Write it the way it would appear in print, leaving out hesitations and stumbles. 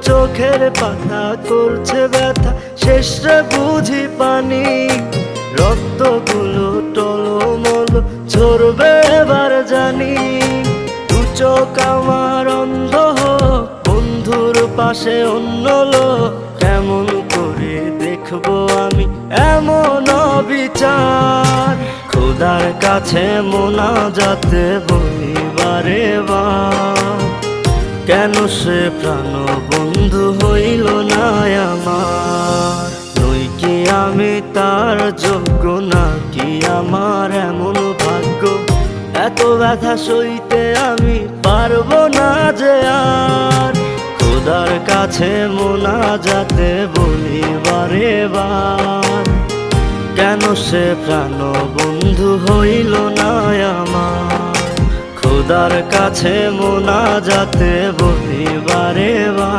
চোখের পাতা করছে ব্যথা, শেষে বুঝি পানি। রক্তগুলো টলমল ঝরবে এবার জানি। দু চোখ আমার অন্ধ হোক, বন্ধুর পাশে অন্য লোক, কেমন করে দেখবো আমি এমন অবিচার। খোদার কাছে মোনাজাতে বলি বারে বার, কেন সে প্রাণ বন্ধু হইল না আমার। নই কি আমি তার যোগ্য, নাকি আমার এমন ভাগ্য? এত ব্যথা সইতে আমি পারবো না যে আর। খোদার কাছে মোনাজাতে বলি বারে বার, কেন সে প্রাণ বন্ধু হইল না আমার। খোদার কাছে মোনাজাতে বলি বারে বার।